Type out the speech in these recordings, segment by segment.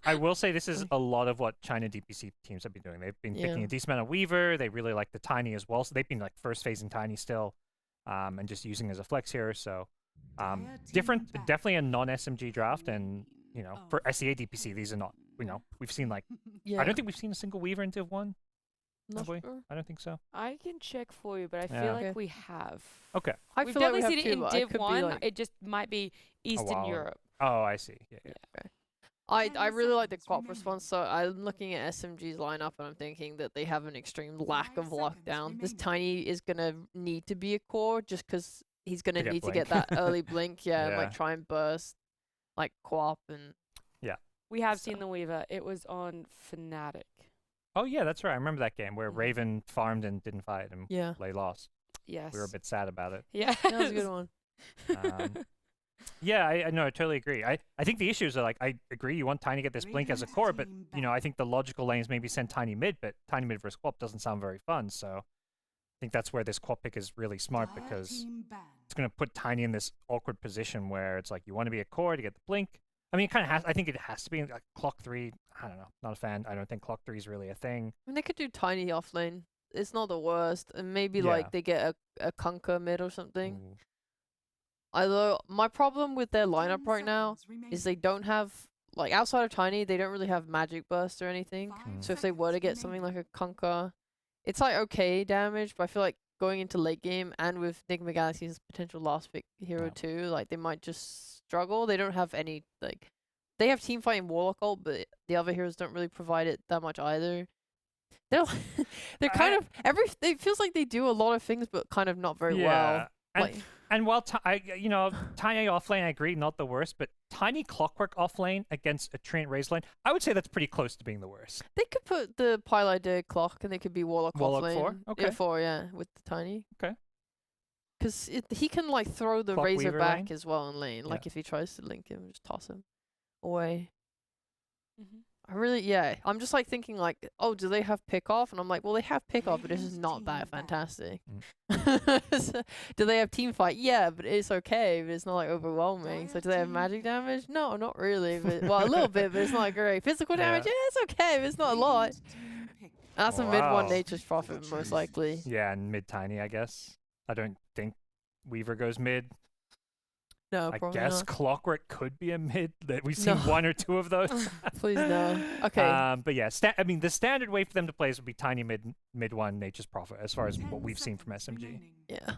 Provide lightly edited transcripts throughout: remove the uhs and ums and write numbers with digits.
I will say this is a lot of what China DPC teams have been doing. They've been picking a decent amount of Weaver. They really like the Tiny as well. So they've been like first phasing Tiny still, and just using as a flex here. So different, definitely a non-SMG draft. And you know, for SEA DPC, these are not. You know, we've seen like I don't think we've seen a single Weaver in Div 1. Not sure. I don't think so. I can check for you, but I feel like we have. Okay. We've definitely seen it in Div 1. Like... It just might be Eastern Europe. Oh, I see. Yeah. Okay. I really like the co-op response, so I'm looking at SMG's lineup and I'm thinking that they have an extreme lack of lockdown. This Tiny is going to need to be a core just because he's going to need to get that early blink, and like try and burst, like co-op and... Yeah. We have seen the Weaver. It was on Fnatic. Oh, yeah, that's right. I remember that game where Raven farmed and didn't fight and they lost. Yes. We were a bit sad about it. Yeah. That was a good one. Yeah, I know, I totally agree. I think the issues are like, I agree, you want Tiny to get this blink as a core, but, you know, I think the logical lanes maybe send Tiny mid, but Tiny mid versus Quap doesn't sound very fun, so I think that's where this Quap pick is really smart, because it's going to put Tiny in this awkward position where it's like, you want to be a core to get the blink. I mean, it kind of has, I think it has to be like Clock 3, I don't know, not a fan. I don't think Clock 3 is really a thing. I mean, they could do Tiny off lane. It's not the worst, and maybe like they get a Conquer mid or something. Ooh. Although, my problem with their lineup right now is they don't have, like, outside of Tiny, they don't really have Magic Burst or anything. So if they were to get something like a Conquer, it's like okay damage, but I feel like going into late game and with Nigma Galaxy's potential last pick hero too, like, they might just struggle. They don't have any, like, they have teamfight and Warlock ult, but the other heroes don't really provide it that much either. They're kind of, it feels like they do a lot of things, but kind of not very well. And while you know, Tiny offlane, I agree, not the worst, but Tiny Clockwork offlane against a Treant Raze lane, I would say that's pretty close to being the worst. They could put the Pylide Clock, and they could be Warlock offlane. 4? Okay. Yeah, 4, yeah, with the Tiny. Okay. Because he can, like, throw the Clock Razor Weaver back lane? as well in lane. Like, if he tries to link him, just toss him away. I really, I'm just, like, thinking, like, oh, do they have pick off? And I'm like, well, they have pick off, but it's just not that fantastic. So, do they have team fight? Yeah, but it's okay, but it's not, like, overwhelming. So do they have magic damage? No, not really. But, well, a little bit, but it's not great. Physical damage? Yeah, it's okay, but it's not a lot. That's a mid one Nature's Prophet, most likely. Yeah, and mid Tiny, I guess. I don't think Weaver goes mid. No, I probably guess not. Clockwork could be a mid. We've seen 1 or 2 of those. Please no. Okay. But yeah, I mean, the standard way for them to play would be Tiny mid 1, Nature's Prophet, as far as what we've seen from SMG. Yeah.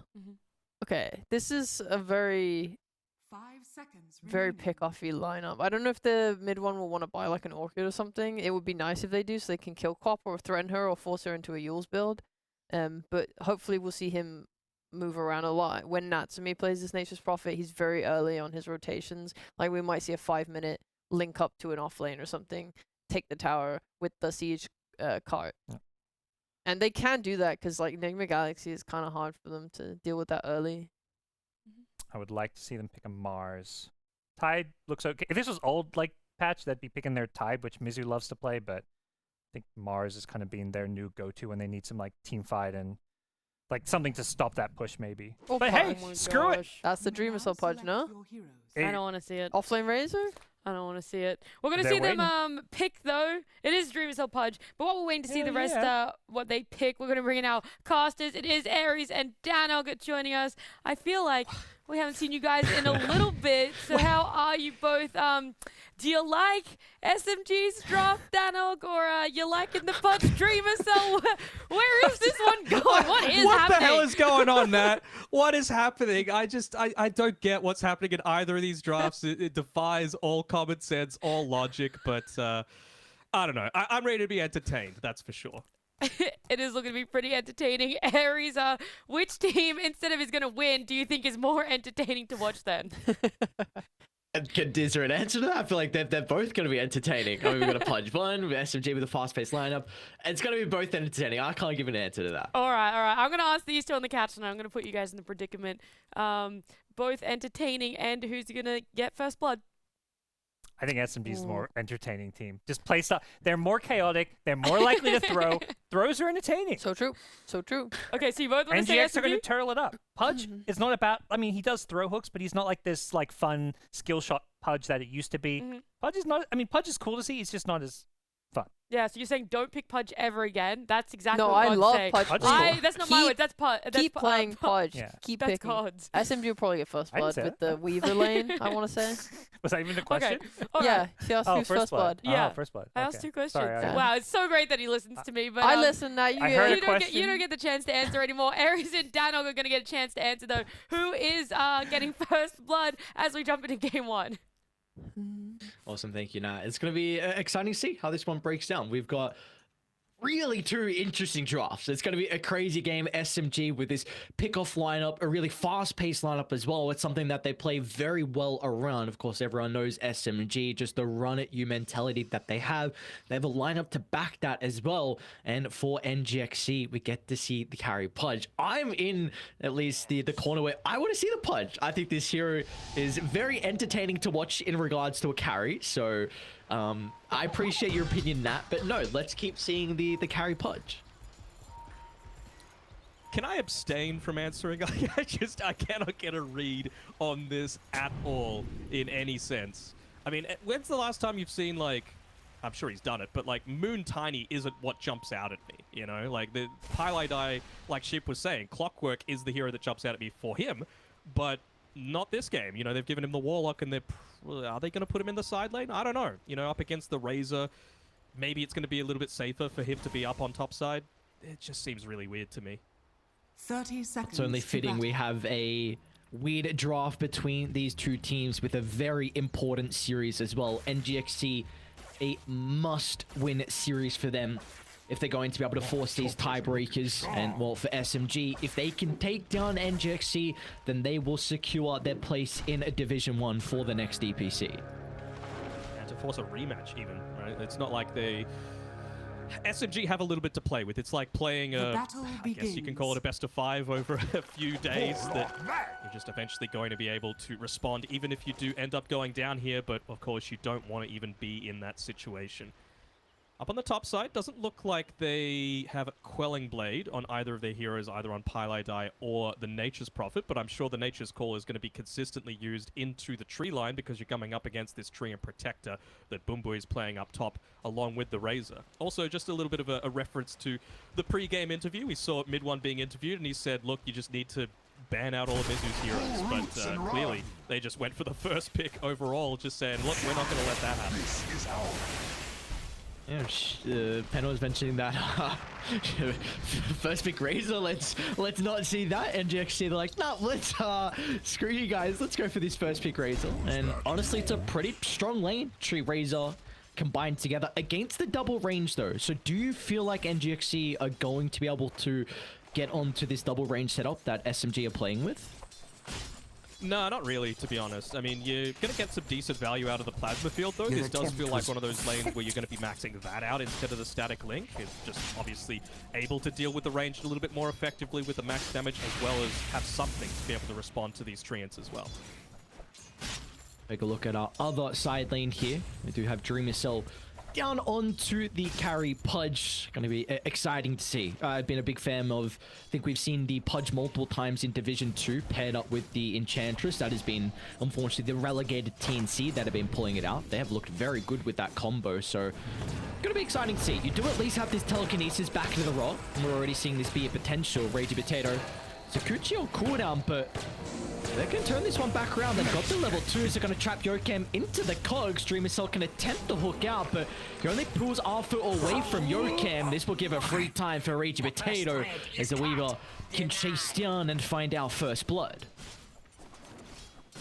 Okay, this is a very pick-offy lineup. I don't know if the mid one will want to buy like an Orchid or something. It would be nice if they do, so they can kill Quap or threaten her or force her into a Yule's build. But hopefully we'll see him move around a lot. When Natsumi plays this Nature's Prophet, he's very early on his rotations. Like, we might see a 5-minute link up to an offlane or something, take the tower with the siege cart. And they can do that because, like, Nigma Galaxy is kind of hard for them to deal with that early. I would like to see them pick a Mars. Tide looks okay. If this was old, like, patch, they'd be picking their Tide, which Mizu loves to play, but I think Mars is kind of being their new go-to when they need some, like, team fight and like something to stop that push, maybe. Oh, but hey, screw it. That's the Dream Assault Pudge, no? I don't want to see it. Offlane Razor? I don't want to see it. We're going to see them pick, though. It is Dream Assault Pudge. But what we're waiting to see the rest, what they pick, we're going to bring in our casters. It is Aries and Danog joining us. I feel like we haven't seen you guys in a little bit. So how are you both? Do you like SMG's draft, Danog, or you liking the Pudge Dream Assault? Where is this one going? What is happening? What the hell is going on, Nat? What is happening? I don't get what's happening in either of these drafts. It defies all common sense, all logic, but I don't know. I'm ready to be entertained, that's for sure. It is looking to be pretty entertaining. Aries, which team, instead of is going to win, do you think is more entertaining to watch then? Is there an answer to that? I feel like they're both going to be entertaining. I mean, we've got a Pudge one, with SMG with a fast-paced lineup. It's going to be both entertaining. I can't give an answer to that. All right. I'm going to ask these two on the couch, and I'm going to put you guys in the predicament. Both entertaining, and who's going to get first blood? I think SMG is the more entertaining team. Just play stuff. They're more chaotic. They're more likely to throw. Throws are entertaining. So true. So true. Okay, so you both want to say NGX are going SMG? to turtle it up. Pudge is not about. I mean, he does throw hooks, but he's not like this like fun skill shot Pudge that it used to be. Pudge is not. I mean, Pudge is cool to see. He's just not as fun. Yeah, so you're saying don't pick Pudge ever again? That's exactly No, what I God's love saying. Pudge. That's not my words. That's Pudge. Keep playing Pudge. Yeah. Keep That's picking. God's. SMG will probably get first I didn't blood say with that. the Weaver lane, I want to say. Was that even the question? Okay. All Yeah, right. she asked who's first blood. Yeah. Oh, first blood. I asked Okay. 2 questions. Sorry, I- Wow, it's so great that he listens to me. But I listen now, you I get heard it. a question. You don't get the chance to answer anymore. Aries and Danog are going to get a chance to answer, though. Who is getting first blood as we jump into game 1? Awesome, thank you, Nat. It's going to be exciting to see how this one breaks down. We've got really 2 interesting drafts. It's going to be a crazy game. SMG with this pick-off lineup, a really fast-paced lineup as well. It's something that they play very well around. Of course, everyone knows SMG, just the run-at-you mentality that they have. They have a lineup to back that as well. And for NGX.SEA, we get to see the carry Pudge. I'm in at least the corner where I want to see the Pudge. I think this hero is very entertaining to watch in regards to a carry. So I appreciate your opinion, Nat, but no, let's keep seeing the carry Pudge. Can I abstain from answering? I cannot get a read on this at all in any sense. I mean, when's the last time you've seen, like, I'm sure he's done it, but like Moon Tiny isn't what jumps out at me, you know? Like the Highlight Eye, like Ship was saying, Clockwork is the hero that jumps out at me for him, but not this game. You know, they've given him the Warlock, and are they going to put him in the side lane? I don't know. You know, up against the Razor, maybe it's going to be a little bit safer for him to be up on top side. It just seems really weird to me. 30 seconds. It's only fitting we have a weird draft between these 2 teams with a very important series as well. NGX.SEA, a must-win series for them if they're going to be able to force these tiebreakers. And, well, for SMG, if they can take down NGX.SEA, then they will secure their place in a Division 1 for the next DPC. And to force a rematch even, right? It's not like they... SMG have a little bit to play with. It's like playing I guess you can call it a best of 5 over a few days, that you're just eventually going to be able to respond, even if you do end up going down here, but of course you don't want to even be in that situation. Up on the top side, doesn't look like they have a Quelling Blade on either of their heroes, either on Pylai Die or the Nature's Prophet, but I'm sure the Nature's Call is going to be consistently used into the tree line because you're coming up against this tree and Protector that Bumbu is playing up top along with the Razor. Also, just a little bit of a reference to the pre-game interview. We saw Mid-One being interviewed, and he said, look, you just need to ban out all of Mizu's heroes, but clearly they just went for the first pick overall, just saying, look, we're not going to let that happen. Yeah, Pen was mentioning that first pick Razor. Let's not see that. NGX.SEA, they're like, nah, let's screw you guys. Let's go for this first pick Razor. And honestly, it's a pretty strong lane. Tree Razor combined together against the double range though. So do you feel like NGX.SEA are going to be able to get onto this double range setup that SMG are playing with? No, not really, to be honest. I mean, you're going to get some decent value out of the Plasma Field, though. This does feel like one of those lanes where you're going to be maxing that out instead of the static link. It's just obviously able to deal with the range a little bit more effectively with the max damage, as well as have something to be able to respond to these treants as well. Take a look at our other side lane here. We do have Dreamer Cell down onto the carry Pudge. Going to be exciting to see. I've been a big fan of, I think we've seen the Pudge multiple times in Division 2 paired up with the Enchantress. That has been, unfortunately, the relegated TNC that have been pulling it out. They have looked very good with that combo, so going to be exciting to see. You do at least have this telekinesis back to the rock. We're already seeing this be a potential. Ragey Potato. Sakuchi on cooldown, but they can turn this one back around. They've got the level 2s. They're going to trap Yokem into the cogs. Dreamer Cell can attempt the hook out, but he only pulls Arthur away from Yokem. This will give a free time for Ragey Potato as the Weaver can chase down and find our first blood.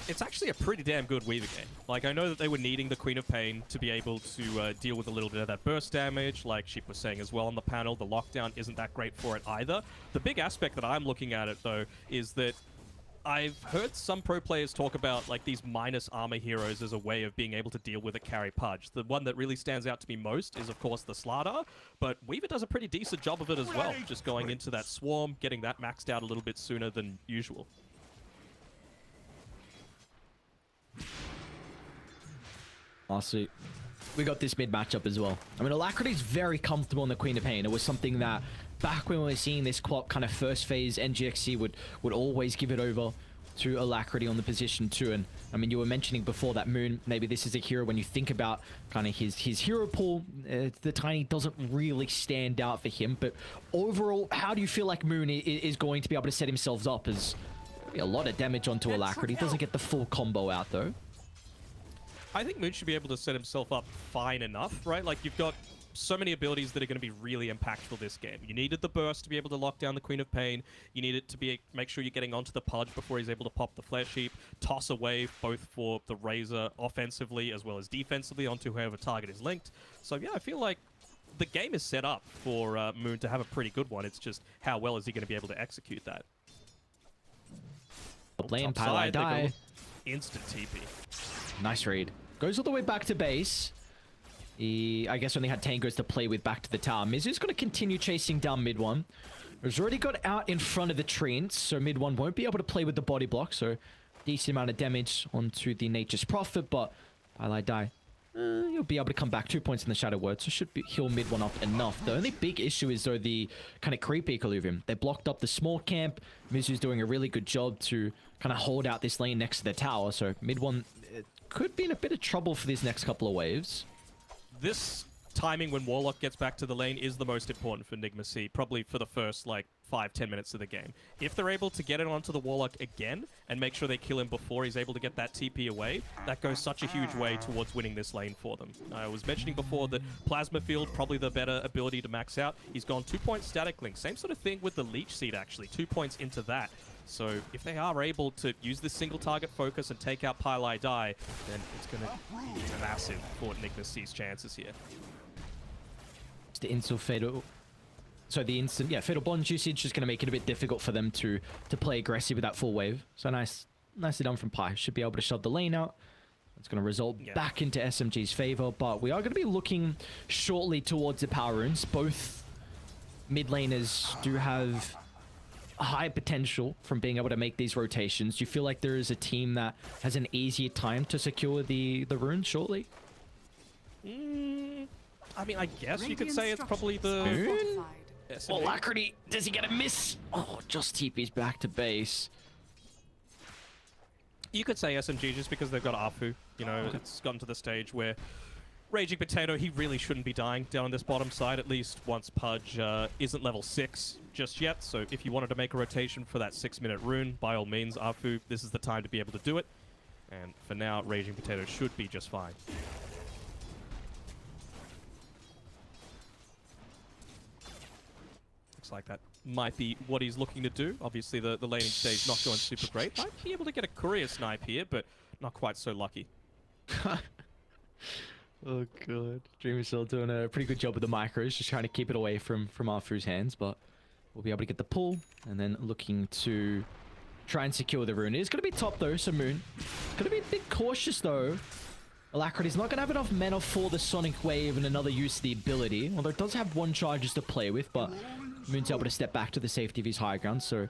It's actually a pretty damn good Weaver game. Like, I know that they were needing the Queen of Pain to be able to deal with a little bit of that burst damage, like Sheep was saying as well on the panel. The lockdown isn't that great for it either. The big aspect that I'm looking at it, though, is that I've heard some pro players talk about like these minus armor heroes as a way of being able to deal with a carry Pudge. The one that really stands out to me most is, of course, the Slardar, but Weaver does a pretty decent job of it as well, just going into that swarm, getting that maxed out a little bit sooner than usual. Lastly, we got this mid matchup as well. I mean, Alacrity's very comfortable in the Queen of Pain. It was something that back when we were seeing this quad kind of first phase, NGX.SEA would always give it over to Alacrity on the position 2. And I mean, you were mentioning before that Moon, maybe this is a hero when you think about kind of his hero pool, the Tiny doesn't really stand out for him. But overall, how do you feel like Moon is going to be able to set himself up as a lot of damage onto Alacrity? Doesn't get the full combo out though. I think Moon should be able to set himself up fine enough, right? Like, you've got so many abilities that are going to be really impactful this game. You needed the burst to be able to lock down the Queen of Pain. You needed to make sure you're getting onto the Pudge before he's able to pop the Flesh Heap, toss a wave both for the Razor offensively as well as defensively onto whoever target is linked. So yeah, I feel like the game is set up for Moon to have a pretty good one. It's just how well is he going to be able to execute that? Lane, Pylai die. Instant TP. Nice read. Goes all the way back to base. He, I guess, only had Tangos to play with back to the tower. Mizu's going to continue chasing down mid 1. He's already got out in front of the treants, so mid 1 won't be able to play with the body block, so decent amount of damage onto the Nature's Prophet, but Pylai die. You'll be able to come back 2 points in the Shadow Word, so should heal mid 1 up enough. The only big issue is, though, the kind of creep equilibrium. They blocked up the small camp. Mizu's doing a really good job to kind of hold out this lane next to the tower, so mid 1 could be in a bit of trouble for these next couple of waves. This timing when Warlock gets back to the lane is the most important for Nigma.SEA, probably for the first, like, 5-10 minutes of the game. If they're able to get it onto the Warlock again and make sure they kill him before he's able to get that TP away, that goes such a huge way towards winning this lane for them. I was mentioning before that Plasma Field, probably the better ability to max out. He's gone 2-point Static Link. Same sort of thing with the Leech Seed, actually. 2 points into that. So if they are able to use this single target focus and take out Pylai die, then it's going to be massive for Nigma.SEA's chances here. The instant fatal, so the instant, yeah, fatal bond usage is going to make it a bit difficult for them to play aggressive with that full wave. So nicely done from Pi. Should be able to shove the lane out. It's going to result back into SMG's favor, but we are going to be looking shortly towards the power runes. Both mid laners do have high potential from being able to make these rotations. Do you feel like there is a team that has an easier time to secure the runes shortly? I mean, I guess you could say it's probably the... Oh, Alacrity, does he get a miss? Oh, just TP's back to base. You could say SMG just because they've got Afu. You know, it's gotten to the stage where Raging Potato, he really shouldn't be dying down on this bottom side, at least once Pudge isn't level 6 just yet. So if you wanted to make a rotation for that 6-minute rune, by all means, Afu, this is the time to be able to do it. And for now, Raging Potato should be just fine. Looks like that might be what he's looking to do. Obviously, the laning stage not going super great. Might be able to get a courier snipe here, but not quite so lucky. Oh god. Dreamer's still doing a pretty good job with the micros, just trying to keep it away from Arfu's hands, but we'll be able to get the pull, and then looking to try and secure the rune. It is going to be top though, so Moon. Going to be a bit cautious though. Alacrity's not going to have enough mana for the Sonic Wave and another use of the ability, although it does have 1 charges to play with, but Moon's able to step back to the safety of his high ground, so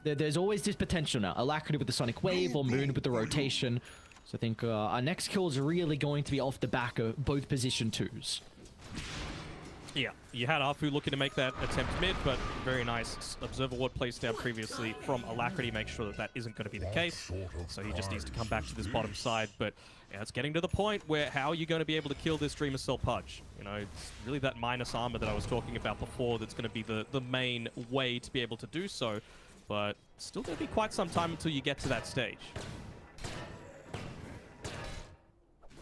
there's always this potential now. Alacrity with the Sonic Wave or Moon with the rotation. So I think our next kill is really going to be off the back of both position 2s. Yeah, you had Afu looking to make that attempt mid, but very nice Observer Ward placed down previously from Alacrity, make sure that that isn't going to be the case. So he just needs to come back to this bottom side, but yeah, it's getting to the point where how are you going to be able to kill this Dreamer Cell Pudge? You know, it's really that minus armor that I was talking about before that's going to be the main way to be able to do so, but still going to be quite some time until you get to that stage.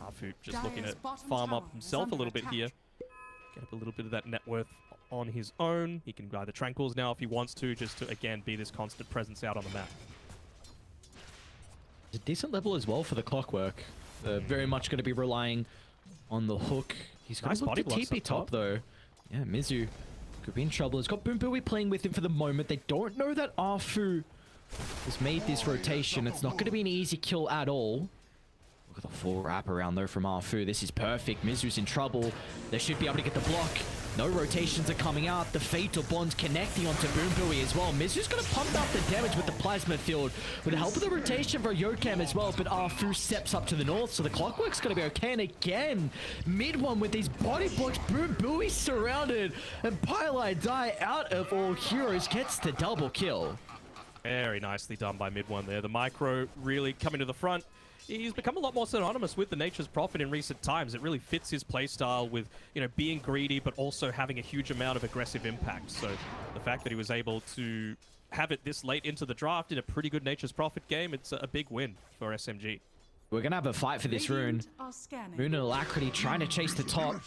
Afu just looking to farm up himself a little bit here. Get up a little bit of that net worth on his own. He can either Tranquils now if he wants to, just to, again, be this constant presence out on the map. It's a decent level as well for the Clockwork. Very much going to be relying on the hook. He's got nice to TP top, though. Yeah, Mizu could be in trouble. He's got Boom Booey playing with him for the moment. They don't know that Afu has made this rotation. It's not going to be an easy kill at all. Look at the full wrap around though from Afu. This is perfect. Mizu's in trouble. They should be able to get the block. No rotations are coming out. The Fatal Bond's connecting onto Boom Buoy as well. Mizu's going to pump out the damage with the Plasma Field with the help of the rotation for Yokam as well. But Arfu steps up to the north, so the Clockwork's going to be okay. And again, mid one with these body blocks. Boom Buoy surrounded. And Pylai Die out of all heroes gets the double kill. Very nicely done by mid one there. The Micro really coming to the front. He's become a lot more synonymous with the Nature's Prophet in recent times. It really fits his playstyle with, you know, being greedy, but also having a huge amount of aggressive impact. So the fact that he was able to have it this late into the draft in a pretty good Nature's Prophet game, it's a big win for SMG. We're going to have a fight for this rune. Moon and Alacrity trying to chase the top.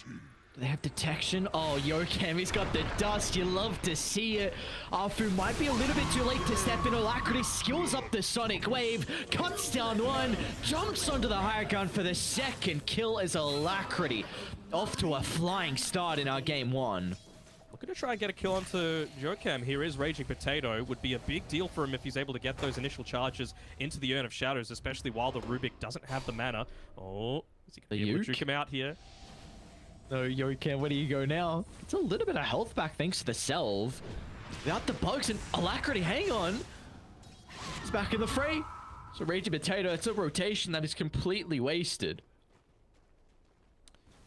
Do they have detection? Oh, Yokam, he's got the dust. You love to see it. Arfu might be a little bit too late to step in. Alacrity skills up the Sonic Wave, cuts down one, jumps onto the higher ground for the second kill as Alacrity off to a flying start in our game one. Looking to try and get a kill onto Yokam. Here is Raging Potato. Would be a big deal for him if he's able to get those initial charges into the Urn of Shadows, especially while the Rubik doesn't have the mana. Oh, is he going to be able to juke him out here? No, Yokam, where do you go now? It's a little bit of health back thanks to the Salve. Without the bugs and Alacrity, hang on. It's back in the fray. So Raging Potato, it's a rotation that is completely wasted.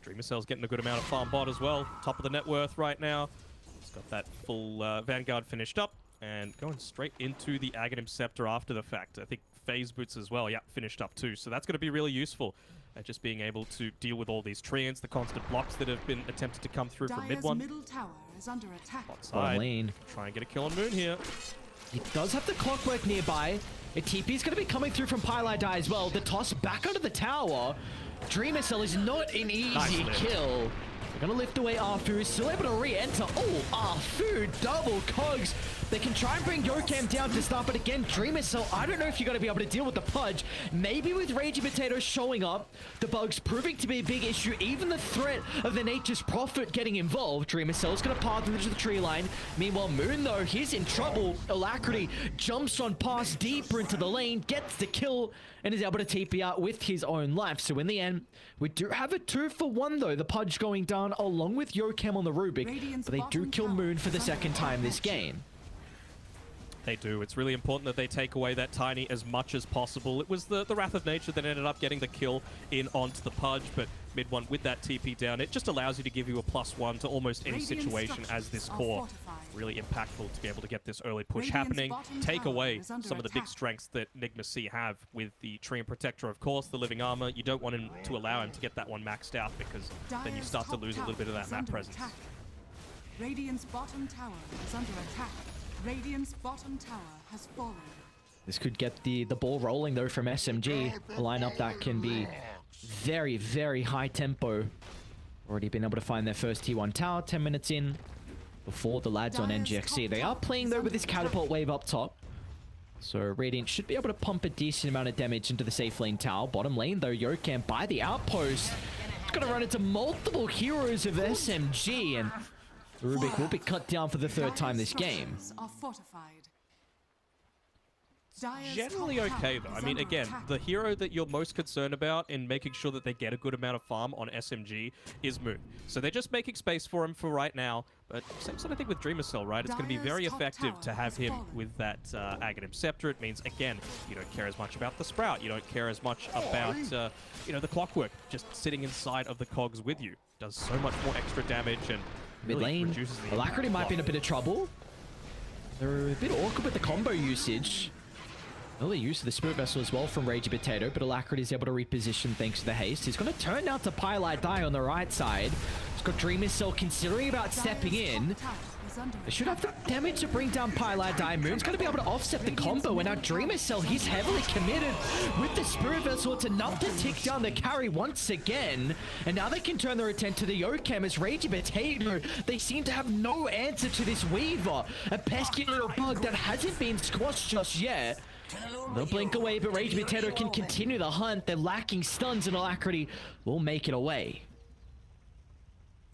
Dreamer Cell's getting a good amount of farm bot as well. Top of the net worth right now. He's got that full Vanguard finished up and going straight into the Aghanim Scepter after the fact. I think Phase Boots as well, yeah, finished up too. So that's going to be really useful. Just being able to deal with all these treants, the constant blocks that have been attempted to come through from mid one. Middle tower is under attack. Outside. Lane. Try and get a kill on Moon here. He does have the Clockwork nearby. A TP is going to be coming through from Pylai Die as well. The toss back under the tower. Dreamer Cell is not an easy kill. They're going to lift away Arfu. He's still able to re-enter. Oh, Arfu, double cogs. They can try and bring Yokam down to start, but again, Dreamer Cell, I don't know if you're going to be able to deal with the Pudge. Maybe with Raging Potato showing up, the bugs proving to be a big issue, even the threat of the Nature's Prophet getting involved. Dreamer Cell's going to path into the tree line. Meanwhile, Moon, though, he's in trouble. Alacrity jumps on past deeper into the lane, gets the kill, and is able to TP out with his own life. So in the end, we do have a 2-for-1, though. The Pudge going down along with Yokam on the Rubik, but they do kill Moon for the second time this game. They do. It's really important that they take away that Tiny as much as possible. It was the Wrath of Nature that ended up getting the kill in onto the Pudge, but mid one with that TP down, it just allows you to give you a +1 to almost any situation as this core. Really impactful to be able to get this early push happening, take away some of the big strengths that Nigma have with the Treant Protector, of course, the Living Armor. You don't want him to allow him to get that one maxed out because then you start to lose a little bit of that map presence. Radiant's bottom tower is under attack. Radiant's bottom tower has fallen. This could get the ball rolling, though, from SMG. A lineup that can be very, very high tempo. Already been able to find their first T1 tower 10 minutes in before the lads on NGX.SEA. They are playing, though, with this catapult wave up top. So Radiant should be able to pump a decent amount of damage into the safe lane tower. Bottom lane, though, Yokam by the outpost. It's going to run into multiple heroes of SMG, and Rubik will be cut down for the third time this game. Generally okay, though. I mean, again, the hero that you're most concerned about in making sure that they get a good amount of farm on SMG is Moon. So they're just making space for him for right now. But same sort of thing with Dreamer Cell, right? It's going to be very effective to have him with that Aghanim Scepter. It means, again, you don't care as much about the Sprout. You don't care as much about, you know, the Clockwork just sitting inside of the cogs with you. Does so much more extra damage and mid lane, reduces the Alacrity might be in a bit of trouble. They're a bit awkward with the combo usage. Early use of the Spirit Vessel as well from Raging Potato, but Alacrity is able to reposition thanks to the haste. He's going to turn out to Pylai Die on the right side. He's got Dreamer Cell considering about stepping in. They should have the damage to bring down Pylai Die. Moon's going to be able to offset the combo, and now Dreamer Cell, he's heavily committed with the Spirit Vessel. It's enough to tick down the carry once again, and now they can turn their attention to the Yokam as Raging Potato. They seem to have no answer to this Weaver, a pesky little bug that hasn't been squashed just yet. They'll blink away, but Raging Potato can continue the hunt. They're lacking stuns, and Alacrity will make it away.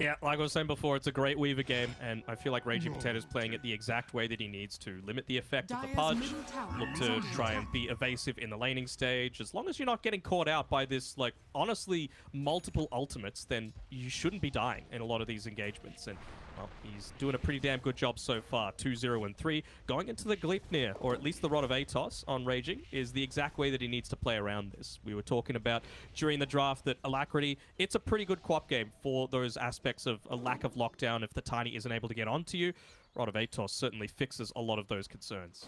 Yeah, like I was saying before, it's a great Weaver game, and I feel like Raging Potato's playing it the exact way that he needs to. Limit the effect of the pudge, look to try and be evasive in the laning stage. As long as you're not getting caught out by this, like, honestly, multiple ultimates, then you shouldn't be dying in a lot of these engagements. And, well, he's doing a pretty damn good job so far. 2-0 and 3. Going into the Gleipnir, or at least the Rod of Atos on Raging, is the exact way that he needs to play around this. We were talking about during the draft that Alacrity, it's a pretty good co-op game for those aspects of a lack of lockdown if the Tiny isn't able to get onto you. Rod of Atos certainly fixes a lot of those concerns.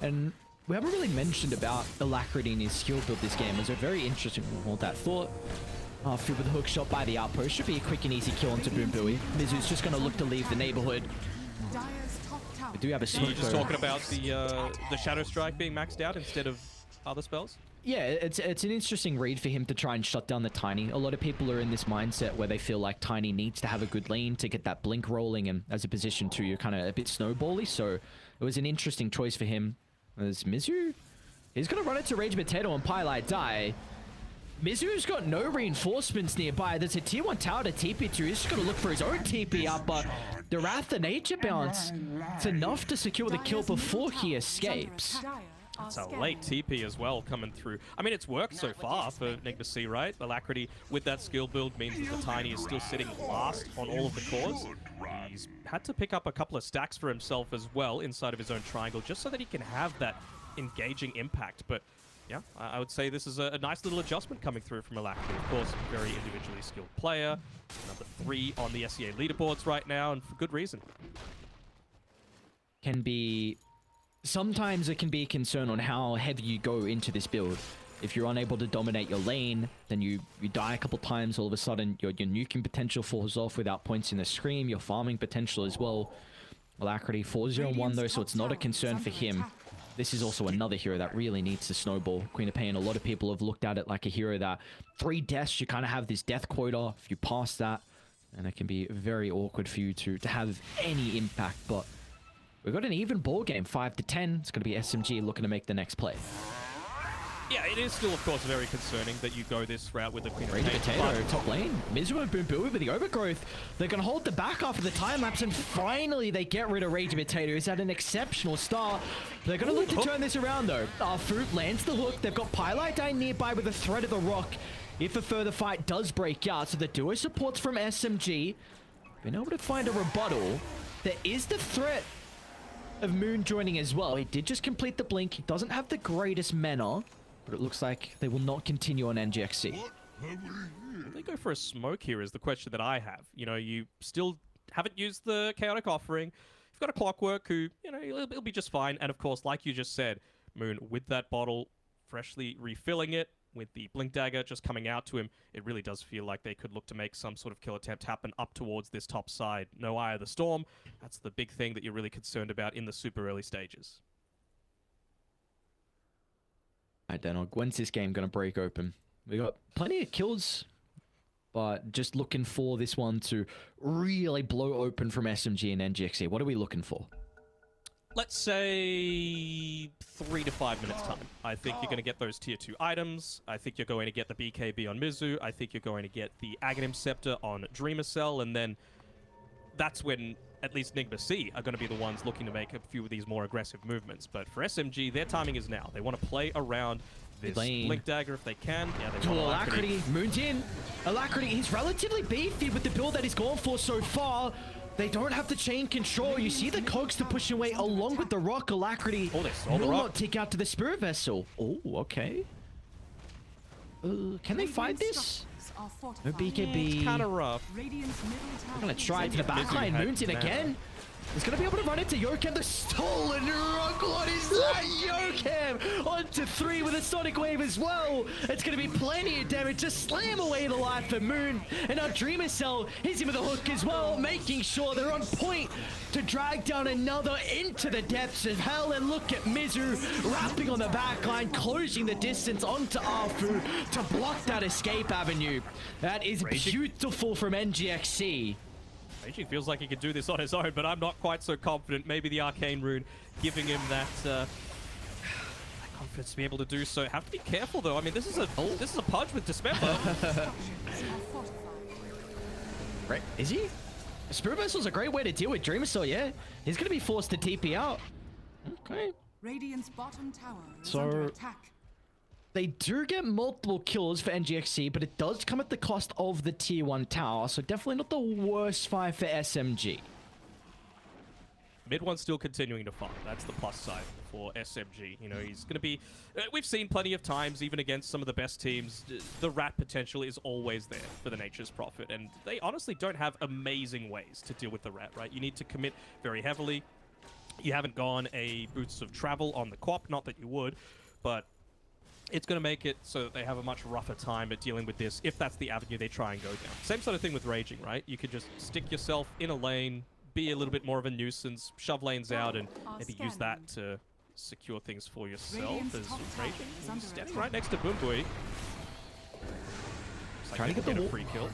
And we haven't really mentioned about Alacrity and his skill build this game. It was a very interesting one, hold that thought. Filled with a hook shot by the outpost. Should be a quick and easy kill onto Boom Booey. Mizu's just going to look to leave the neighborhood. We do have a smoke. You're just talking about the Shadow Strike being maxed out instead of other spells? Yeah, it's an interesting read for him to try and shut down the Tiny. A lot of people are in this mindset where they feel like Tiny needs to have a good lane to get that blink rolling, and as a position 2, you're kind of a bit snowbally, so it was an interesting choice for him. As Mizu, he's going to run into Rage Potato and Pylite die. Mizu's got no reinforcements nearby. There's a tier 1 tower to TP to. He's just going to look for his own TP up, but the Wrath of Nature bounce, it's enough to secure the kill before he escapes. It's a late TP as well coming through. I mean, it's worked so far for Nigma, right? Alacrity with that skill build means that the Tiny is still sitting last on all of the cores. He's had to pick up a couple of stacks for himself as well inside of his own triangle just so that he can have that engaging impact. But yeah, I would say this is a nice little adjustment coming through from Alacrity. Of course, very individually skilled player. Number 3 on the SEA leaderboards right now, and for good reason. Sometimes it can be a concern on how heavy you go into this build. If you're unable to dominate your lane, then you die a couple times, all of a sudden your nuking potential falls off without points in the scream, your farming potential as well. Alacrity 4-0-1 though, so it's not a concern for him. This is also another hero that really needs to snowball. Queen of Pain, a lot of people have looked at it like a hero that 3 deaths, you kind of have this death quota. If you pass that, and it can be very awkward for you to have any impact. But we've got an even ball game, 5-10. It's going to be SMG looking to make the next play. Yeah, it is still, of course, very concerning that you go this route with the Queen of Pain. Potato, top lane. Mizu and Boom Booey with the overgrowth. They're going to hold the back after the time lapse, and finally they get rid of Rage Potato. He's had an exceptional start. They're going to look to turn this around, though. Fruit lands the hook. They've got Pylite dying nearby with the threat of the rock if a further fight does break out. So the duo supports from SMG. Been able to find a rebuttal. There is the threat of Moon joining as well. He did just complete the blink. He doesn't have the greatest mana, but it looks like they will not continue on NGX.SEA. Will they go for a smoke here is the question that I have. You know, you still haven't used the Chaotic Offering. You've got a Clockwork who, you know, he'll be just fine. And of course, like you just said, Moon with that bottle, freshly refilling it, with the Blink Dagger just coming out to him, it really does feel like they could look to make some sort of kill attempt happen up towards this top side. No Eye of the Storm. That's the big thing that you're really concerned about in the super early stages. Alright, Danog, when's this game going to break open? We got plenty of kills, but just looking for this one to really blow open from SMG and NGX.SEA. What are we looking for? Let's say 3 to 5 minutes time. I think you're going to get those tier 2 items. I think you're going to get the BKB on Mizu. I think you're going to get the Aghanim Scepter on Dreamer Cell, and then that's when at least Nigma are going to be the ones looking to make a few of these more aggressive movements. But for SMG, their timing is now. They want to play around this Blink Dagger if they can. Yeah, they want Alacrity. Moon's in. Alacrity, he's relatively beefy with the build that he's gone for so far. They don't have the chain control. You see the cogs to push away along with the rock. Alacrity will not take out to the Spirit Vessel. Oh, okay. Can they fight this? No BKB. It's kind of rough. We're going to try to the backline. Moon's in again. He's going to be able to run into Yokem. The stolen rock. What is that? Yokem onto 3 with a Sonic Wave as well. It's going to be plenty of damage to slam away the life for Moon. And now Dreamer Cell hits him with a hook as well, making sure they're on point to drag down another into the depths of hell. And look at Mizu wrapping on the backline, closing the distance onto Arfu to block that escape avenue. That is beautiful from NGX.SEA. Raging feels like he could do this on his own, but I'm not quite so confident. Maybe the Arcane Rune giving him that confidence to be able to do so. Have to be careful though. I mean, this is a pudge with Dismember. Right? Is he? Spirit Vessel's a great way to deal with Dreamercell, yeah. He's going to be forced to TP out. Okay. Radiant's bottom tower is So under attack. they do get multiple kills for NGX.SEA, but it does come at the cost of the tier 1 tower, so definitely not the worst fight for SMG. Mid one's still continuing to fight. That's the plus side for SMG. You know, he's going to be... we've seen plenty of times, even against some of the best teams, the rat potential is always there for the Nature's Prophet, and they honestly don't have amazing ways to deal with the rat, right? You need to commit very heavily. You haven't gone a Boots of Travel on the Quap, not that you would, but it's going to make it so that they have a much rougher time at dealing with this, if that's the avenue they try and go down. Same sort of thing with Raging, right? You could just stick yourself in a lane, be a little bit more of a nuisance, shove lanes out, and maybe use that to secure things for yourself. As Raging is standing right next to Boombui. Trying to get the a free kill.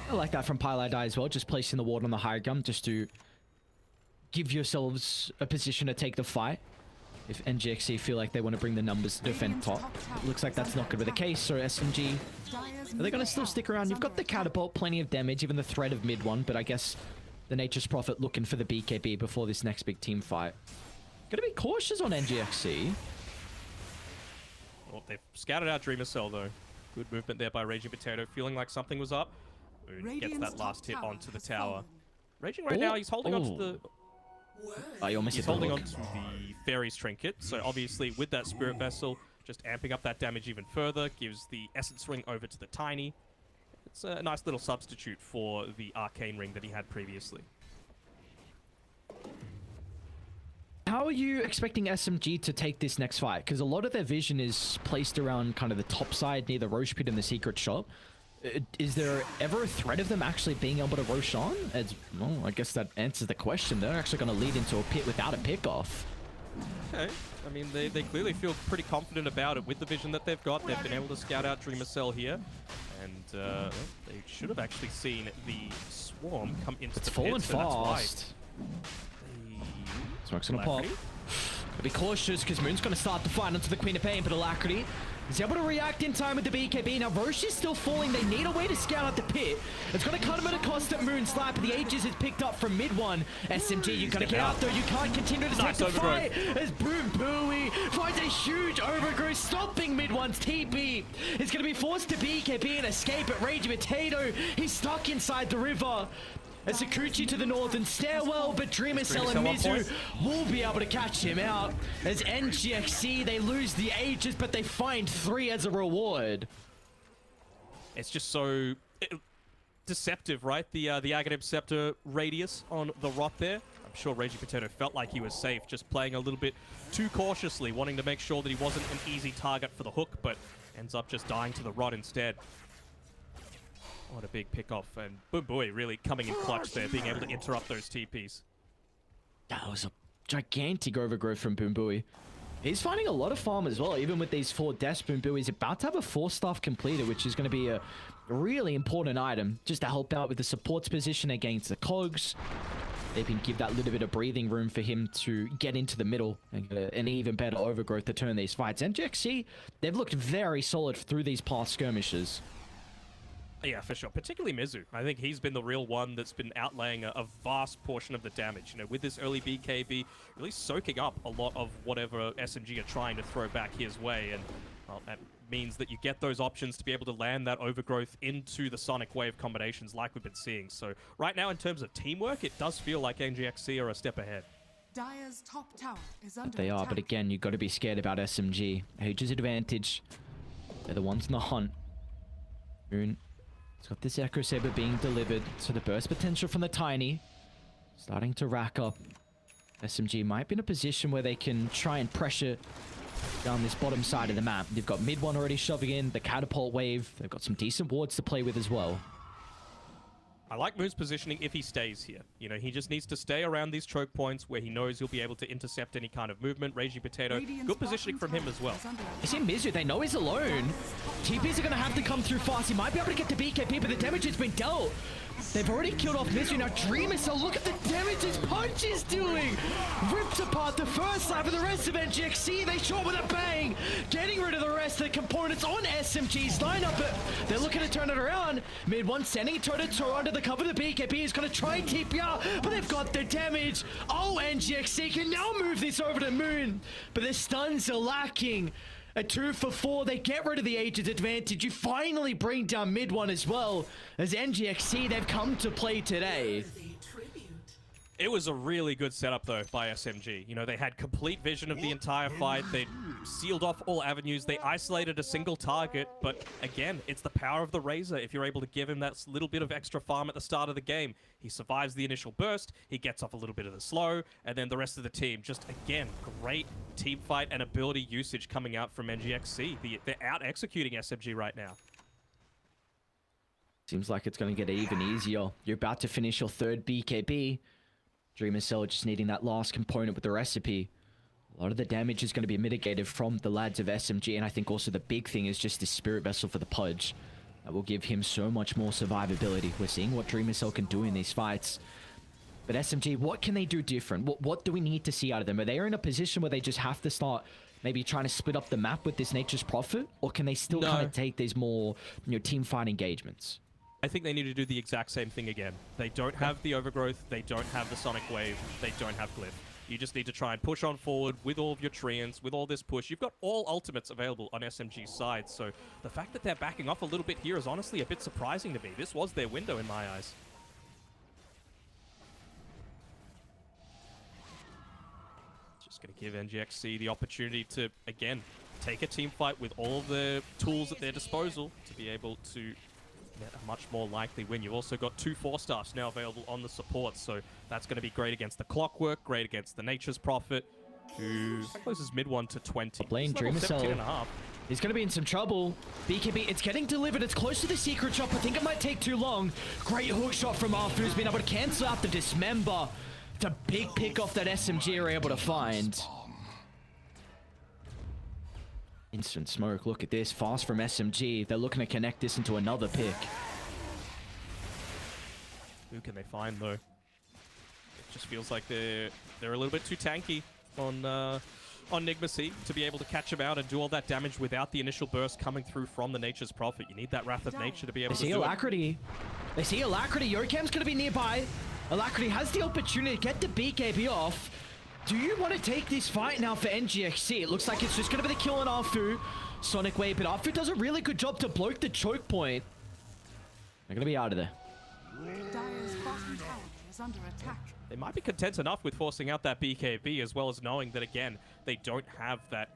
I like that from Pylai as well, just placing the ward on the high gun just to give yourselves a position to take the fight. If NGX.SEA feel like they want to bring the numbers to defend top. It looks like that's not going to be the case, so SMG, are they going to still stick around? You've got the catapult, plenty of damage, even the threat of mid one, but I guess the Nature's Prophet looking for the BKB before this next big team fight. Gotta be cautious on NGX.SEA. Well, they've scouted out Dreamercell though. Good movement there by Raging Potato, feeling like something was up. Gets that last hit onto the tower. Raging right now, he's holding onto the... Oh, you almost he's holding onto the Fairy's Trinket, so obviously with that Spirit Vessel, just amping up that damage even further, gives the Essence Ring over to the Tiny. It's a nice little substitute for the Arcane Ring that he had previously. How are you expecting SMG to take this next fight? Because a lot of their vision is placed around kind of the top side near the Roche Pit and the Secret Shop. Is there ever a threat of them actually being able to Roche on? Well, I guess that answers the question. They're actually going to lead into a pit without a pickoff. Okay. I mean, they clearly feel pretty confident about it with the vision that they've got. They've been able to scout out Dreamercell here. And they should have actually seen the Swarm come into the pit. It's fallen fast. Smoke's going to pop. Be cautious because Moon's going to start the fight onto the Queen of Pain, but Alacrity is able to react in time with the BKB. Now Roche is still falling. They need a way to scout out the pit. It's going to cut him at a cost at Moon Slap, but the Aegis is picked up from mid one. SMG, you've got to get out though. You can't continue to take the fight as Boombui finds a huge overgrowth, stopping mid one's TP. He's going to be forced to BKB and escape at Raging Potato. He's stuck inside the river. As Sakuchi to the northern stairwell, but Dreamercell and Mizu will be able to catch him out. As NGX.SEA, they lose the Aegis, but they find 3 as a reward. It's just so deceptive, right? The Aghanim Scepter radius on the Rot there. I'm sure Raging Potato felt like he was safe, just playing a little bit too cautiously, wanting to make sure that he wasn't an easy target for the hook, but ends up just dying to the Rot instead. What a big pickoff, and Boombui really coming in clutch there, being able to interrupt those TPs. That was a gigantic overgrowth from Boombui. He's finding a lot of farm as well, even with these 4 deaths. Boombui's about to have a 4-staff completer, which is going to be a really important item, just to help out with the supports position against the cogs. They can give that little bit of breathing room for him to get into the middle and get an even better overgrowth to turn these fights. NGX.SEA, they've looked very solid through these past skirmishes. Yeah, for sure. Particularly Mizu. I think he's been the real one that's been outlaying a vast portion of the damage. You know, with this early BKB, really soaking up a lot of whatever SMG are trying to throw back his way. And well, that means that you get those options to be able to land that overgrowth into the Sonic Wave combinations like we've been seeing. So right now, in terms of teamwork, it does feel like NGX.SEA are a step ahead. Dire's top tower is under They are, attack. but again, you've got to be scared about SMG. Aegis advantage. They're the ones in the hunt. Moon. It's got this Echo Saber being delivered, so the burst potential from the Tiny starting to rack up. SMG might be in a position where they can try and pressure down this bottom side of the map. They've got mid one already shoving in, the catapult wave. They've got some decent wards to play with as well. I like Moon's positioning if he stays here. You know, he just needs to stay around these choke points where he knows he'll be able to intercept any kind of movement. Raging Potato, good positioning from him as well. You see Mizu, they know he's alone. TPs are going to have to come through fast. He might be able to get the BKB, but the damage has been dealt. They've already killed off Mizu. Now DreamScell, look at the damage his punch is doing. Rips apart the first side for the rest of NGX.SEA. They shot with a bang, getting rid of the rest of the components on SMG's lineup, but they're looking to turn it around. Mid one sending it toe-to-toe under the cover. The BKB is going to try and TP out, but they've got the damage. Oh, NGX.SEA can now move this over to Moon, but the stuns are lacking. A 2 for 4, they get rid of the Aegis advantage. You finally bring down mid one as well. As NGX.SEA, they've come to play today. It was a really good setup, though, by SMG. You know, they had complete vision of the entire fight. They sealed off all avenues. They isolated a single target. But again, it's the power of the Razor. If you're able to give him that little bit of extra farm at the start of the game, he survives the initial burst, he gets off a little bit of the slow, and then the rest of the team. Just, again, great team fight and ability usage coming out from NGX.SEA. They're out-executing SMG right now. Seems like it's going to get even easier. You're about to finish your third BKB. DreamScell just needing that last component with the recipe. A lot of the damage is going to be mitigated from the lads of SMG, and I think also the big thing is just the Spirit Vessel for the Pudge. That will give him so much more survivability. We're seeing what DreamScell can do in these fights. But SMG, what can they do different? What do we need to see out of them? Are they in a position where they just have to start maybe trying to split up the map with this Nature's Prophet? Or can they still kind of take these more, you know, team fight engagements? I think they need to do the exact same thing again. They don't have the Overgrowth, they don't have the Sonic Wave, they don't have Glyph. You just need to try and push on forward with all of your Treants, with all this push. You've got all ultimates available on SMG's side, so the fact that they're backing off a little bit here is honestly a bit surprising to me. This was their window in my eyes. Just going to give NGX.SEA the opportunity to, again, take a team fight with all of the tools at their disposal to be able to get a much more likely win. You've also got 2 4-stars now available on the support, so that's going to be great against the Clockwork, great against the Nature's Prophet, who closes mid one to 20. Playing DreamScell. He's going to be in some trouble. BKB, it's getting delivered. It's close to the secret shop. I think it might take too long. Great hook shot from Arfu, who's been able to cancel out the Dismember. It's a big pick off that SMG are able to find. Instant smoke. Look at this. Fast from SMG. They're looking to connect this into another pick. Who can they find, though? It just feels like they're a little bit too tanky on Nigma to be able to catch him out and do all that damage without the initial burst coming through from the Nature's Prophet. You need that Wrath of Nature to be able to do it. They see Alacrity. Yokam's going to be nearby. Alacrity has the opportunity to get the BKB off. Do you want to take this fight now for NGX.SEA? It looks like it's just going to be the kill on Arfu. Sonic Wave, but Arfu does a really good job to block the choke point. They're going to be out of there. Dire's bottom tower is under attack. They might be content enough with forcing out that BKB, as well as knowing that, again, they don't have that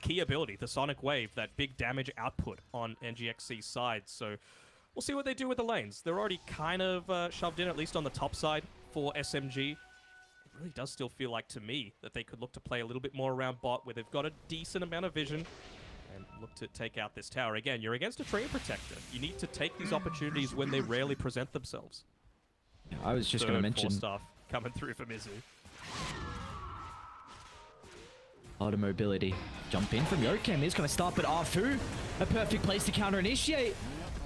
key ability, the Sonic Wave, that big damage output on NGX.SEA's side. So we'll see what they do with the lanes. They're already kind of shoved in, at least on the top side for SMG. It really does still feel like, to me, that they could look to play a little bit more around bot, where they've got a decent amount of vision, and look to take out this tower. Again, you're against a Treant Protector. You need to take these opportunities when they rarely present themselves. I was just going to mention stuff coming through for Mizu. Auto mobility. Jump in from Yokam is going to start, but Arfu, a perfect place to counter initiate.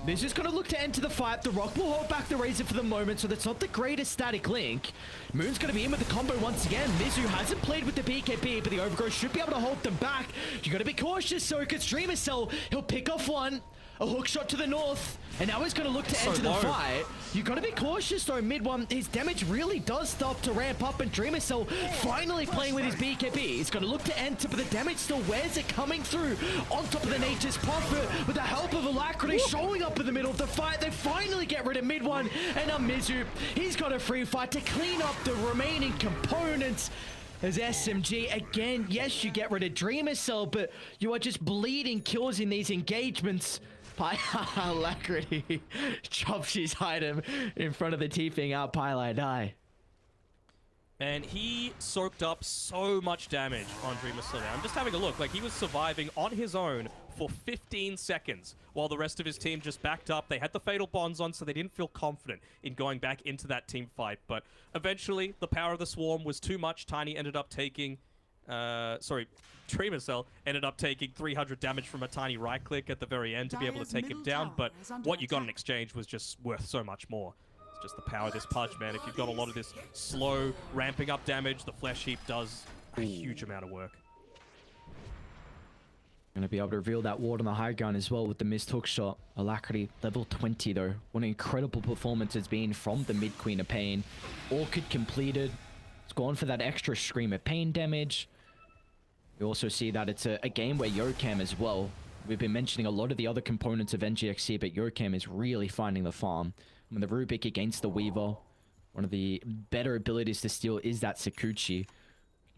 Mizu's going to look to enter the fight. The Rock will hold back the Razor for the moment, so that's not the greatest static link. Moon's going to be in with the combo once again. Mizu hasn't played with the BKB, but the Overgrowth should be able to hold them back. You got to be cautious, so it's DreamScell. He'll pick off one. A hook shot to the north, and now he's going to look to enter the fight. You got to be cautious though, mid one. His damage really does start to ramp up, and DreamScell finally playing with his BKB. He's going to look to enter, but the damage still, where's it coming through? On top of the Nature's Prophet, with the help of Alacrity showing up in the middle of the fight. They finally get rid of mid one, and now Mizu, he's got a free fight to clean up the remaining components. As SMG, again, yes, you get rid of DreamScell, but you are just bleeding kills in these engagements. Alacrity chops his item in front of the TPing out Pylite die. And he soaked up so much damage on DreamScell. I'm just having a look. Like, he was surviving on his own for 15 seconds while the rest of his team just backed up. They had the Fatal Bonds on, so they didn't feel confident in going back into that team fight. But eventually, the power of the Swarm was too much. Tiny ended up taking... Dreamer Cell ended up taking 300 damage from a tiny right-click at the very end to be able to take him down, but what you got in exchange was just worth so much more. It's just the power of this Pudge, man. If you've got a lot of this slow, ramping up damage, the Flesh Heap does a huge amount of work. Gonna be able to reveal that ward on the high ground as well with the missed hook shot. Alacrity, level 20 though. What an incredible performance it's been from the mid Queen of Pain. Orchid completed. It's gone for that extra Scream of Pain damage. You also see that it's a game where Yocam as well. We've been mentioning a lot of the other components of NGX.SEA, but Yocam is really finding the farm. I mean, the Rubik against the Weaver, one of the better abilities to steal is that Sakuchi.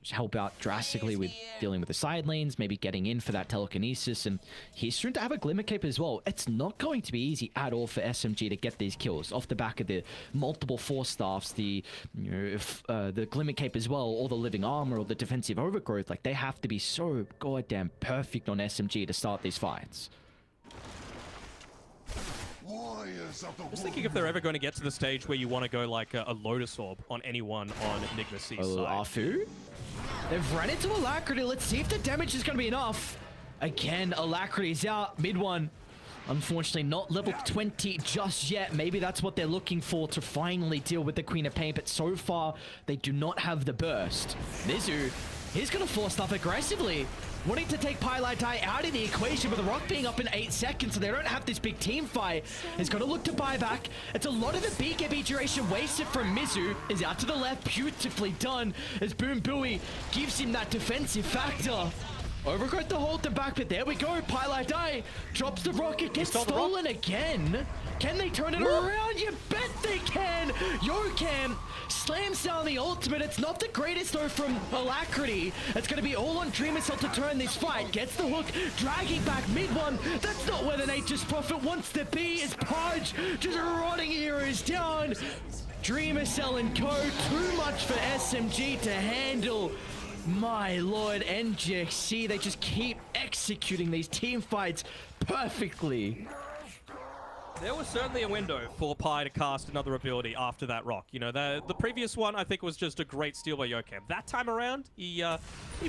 Just help out drastically with dealing with the side lanes, maybe getting in for that telekinesis, and he's soon to have a Glimmer Cape as well. It's not going to be easy at all for SMG to get these kills off the back of the multiple Force Staffs, the Glimmer Cape as well, or the Living Armor, or the Defensive Overgrowth. Like, they have to be so goddamn perfect on SMG to start these fights. I was thinking if they're ever going to get to the stage where you want to go like a Lotus Orb on anyone on Nigma.SEA's side. Afu? They've run into Alacrity. Let's see if the damage is going to be enough. Again, Alacrity's out. Mid one. Unfortunately, not level 20 just yet. Maybe that's what they're looking for to finally deal with the Queen of Pain. But so far, they do not have the burst. Mizu, he's going to force stuff aggressively. Wanting to take Pylite out of the equation, but the Rock being up in 8 seconds, so they don't have this big team fight. He's going to look to buy back. It's a lot of the BKB duration wasted from Mizu. Is out to the left, beautifully done, as Boom Booey gives him that defensive factor. Overgrowth to hold them back, but there we go. Pylite drops the rocket, gets stolen again. Can they turn it around? You bet they can. Yocam slams down the ultimate. It's not the greatest though from Alacrity. It's going to be all on Dreamer Cell to turn this fight. Gets the hook, dragging back mid one. That's not where the Nature's Prophet wants to be. Is Pudge just rotting heroes down. Dreamer Cell and co. Too much for SMG to handle. My lord, NGX.SEA, they just keep executing these team fights perfectly. There was certainly a window for Pi to cast another ability after that rock. You know, the previous one, I think, was just a great steal by Yocam. That time around, he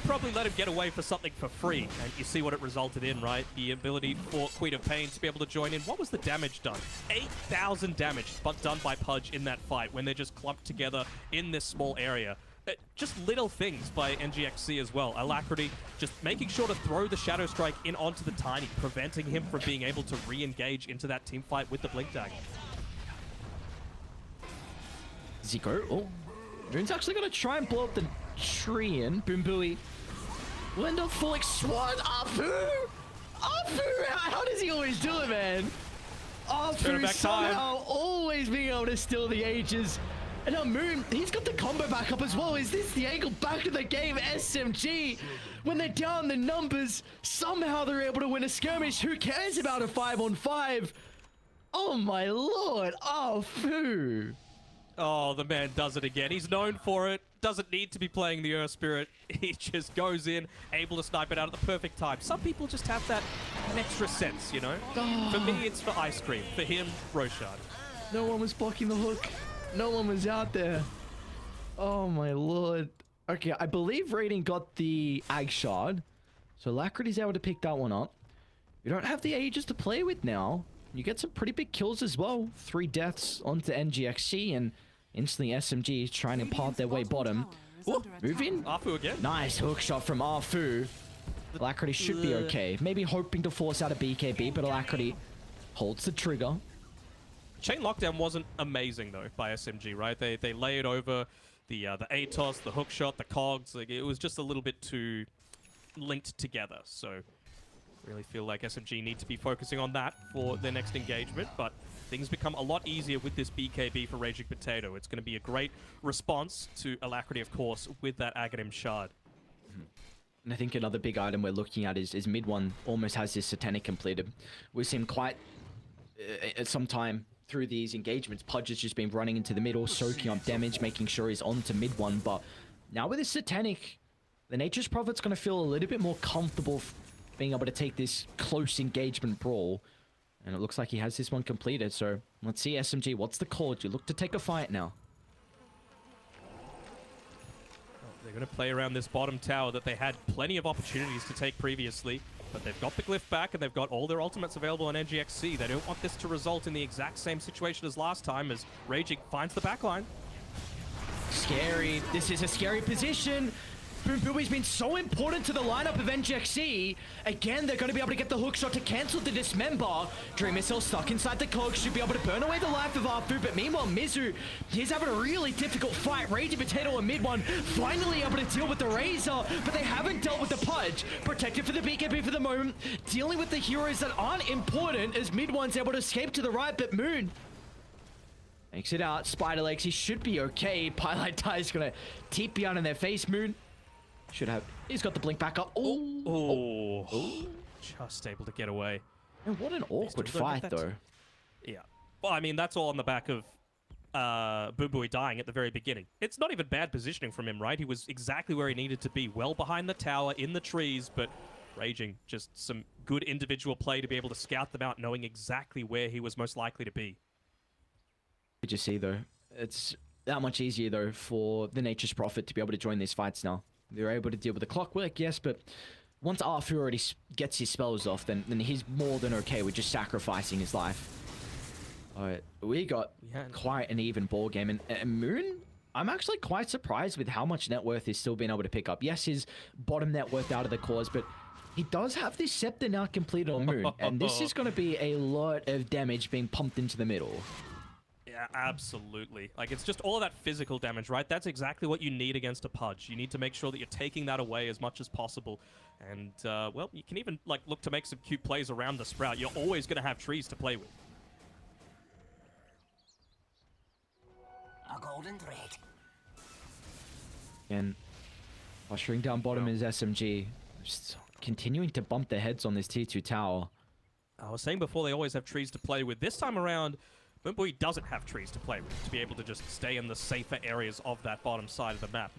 probably let him get away for something for free. And you see what it resulted in, right? The ability for Queen of Pain to be able to join in. What was the damage done? 8,000 damage, but done by Pudge in that fight when they're just clumped together in this small area. Just little things by NGX.SEA as well. Alacrity just making sure to throw the Shadow Strike in onto the Tiny, preventing him from being able to re-engage into that team fight with the Blink Dagger. Zico, oh, June's actually going to try and blow up the tree in. Boom Booey will end up falling. Swan, Afu! Afu! How does he always do it, man? Afu somehow always being able to steal the ages. And now Moon, he's got the combo back up as well. Is this the angle back to the game? SMG, when they're down the numbers, somehow they're able to win a skirmish. Who cares about a 5-on-5? Oh my lord, Afu. Oh, the man does it again. He's known for it. Doesn't need to be playing the Earth Spirit. He just goes in, able to snipe it out at the perfect time. Some people just have that extra sense, you know? Oh. For me, it's for Ice Cream. For him, Roshad. No one was blocking the hook. No one was out there. Oh my lord. Okay, I believe Raiden got the Ag Shard. So Alacrity's able to pick that one up. You don't have the Aegis to play with now. You get some pretty big kills as well. 3 deaths onto NGX.SEA, and instantly SMG trying to part their way bottom. Ooh, move in. Afu again. Nice hook shot from Afu. Alacrity should be okay. Maybe hoping to force out a BKB, but Alacrity holds the trigger. Chain Lockdown wasn't amazing though by SMG, right? They layered over the ATOS, the hookshot, the cogs. Like, it was just a little bit too linked together. So really feel like SMG need to be focusing on that for their next engagement. But things become a lot easier with this BKB for Raging Potato. It's going to be a great response to Alacrity, of course, with that Aghanim Shard. And I think another big item we're looking at is mid one almost has this Satanic completed. We've seen quite at some time through these engagements, Pudge has just been running into the middle, soaking up damage, making sure he's on to mid one. But now with this Satanic, the Nature's Prophet's going to feel a little bit more comfortable being able to take this close engagement brawl. And it looks like he has this one completed. So let's see, SMG, what's the call? Do you look to take a fight now? They're going to play around this bottom tower that they had plenty of opportunities to take previously, but they've got the glyph back and they've got all their ultimates available on NGX.SEA. They don't want this to result in the exact same situation as last time, as Raging finds the backline. Scary. This is a scary position. Boom Booey's been so important to the lineup of NGX.SEA. Again, they're going to be able to get the hook shot to cancel the dismember. Dream Missile stuck inside the cog, should be able to burn away the life of Arfu, but meanwhile, Mizu, he's having a really difficult fight. Raging Potato and Mid One finally able to deal with the Razor, but they haven't dealt with the Pudge. Protected for the BKB for the moment, dealing with the heroes that aren't important as Mid One's able to escape to the right, but Moon makes it out. Spider Legs, he should be okay. Pylite Tie's gonna TP out in their face. Moon should have. He's got the blink back up. Oh. Just able to get away. And what an awkward fight, though. Yeah. Well, I mean, that's all on the back of Boom Booey dying at the very beginning. It's not even bad positioning from him, right? He was exactly where he needed to be, well behind the tower, in the trees, but Raging, just some good individual play to be able to scout them out, knowing exactly where he was most likely to be. Did you see, though? It's that much easier, though, for the Nature's Prophet to be able to join these fights now. They're able to deal with the clockwork, yes, but once Arfu already gets his spells off, then he's more than okay with just sacrificing his life. Alright, we got quite an even ball game, and Moon, I'm actually quite surprised with how much net worth he's still been able to pick up. Yes, his bottom net worth out of the cause, but he does have this scepter now completed on Moon, and this is going to be a lot of damage being pumped into the middle. Yeah, absolutely. Like, it's just all of that physical damage, right? That's exactly what you need against a Pudge. You need to make sure that you're taking that away as much as possible. And, well, you can even, like, look to make some cute plays around the Sprout. You're always going to have trees to play with. A golden thread. And ushering down bottom is SMG. Just continuing to bump their heads on this T2 tower. I was saying before, they always have trees to play with. This time around, Boom Booey doesn't have trees to play with, to be able to just stay in the safer areas of that bottom side of the map.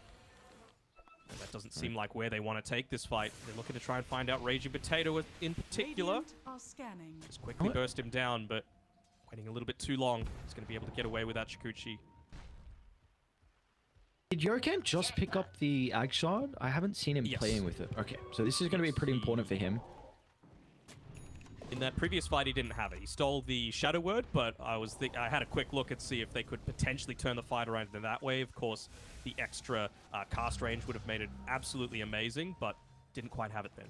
And that doesn't seem like where they want to take this fight. They're looking to try and find out Raging Potato in particular. Just quickly burst him down, but waiting a little bit too long. He's going to be able to get away with that Shikuchi. Did Yorkam just pick up the Ag Shard? I haven't seen him playing with it. Okay, so this is going to be pretty important for him. In that previous fight, he didn't have it. He stole the Shadow Word, but I had a quick look and see if they could potentially turn the fight around in that way. Of course, the extra cast range would have made it absolutely amazing, but didn't quite have it then.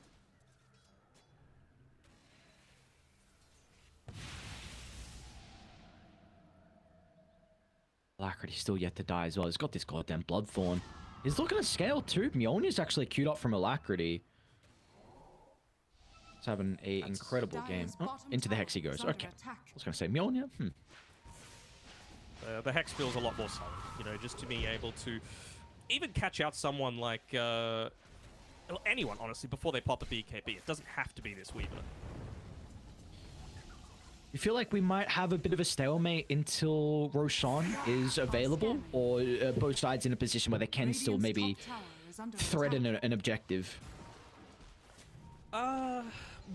Alacrity's still yet to die as well. He's got this goddamn Bloodthorn. He's looking to scale too. Mjolnir's actually queued up from Alacrity. He's having an incredible game. Oh, into the Hex he goes. Okay. I was going to say Mjolnir. The Hex feels a lot more solid, you know, just to be able to even catch out someone like anyone, honestly, before they pop the BKB. It doesn't have to be this Weaver. You feel like we might have a bit of a stalemate until Roshan is available, or both sides in a position where they can still maybe threaten an objective?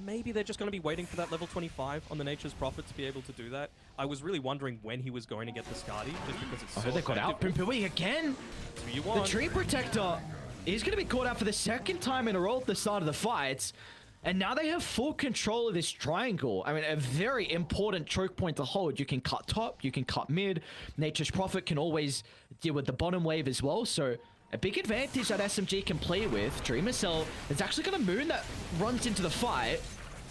Maybe they're just going to be waiting for that level 25 on the Nature's Prophet to be able to do that. I was really wondering when he was going to get the Skadi, just because it's so they got out. Pooey again! The Tree Protector is going to be caught out for the second time in a row at the start of the fight. And now they have full control of this triangle. I mean, a very important choke point to hold. You can cut top, you can cut mid. Nature's Prophet can always deal with the bottom wave as well. So a big advantage that SMG can play with. Dreamer Cell is actually got a Moon that runs into the fight.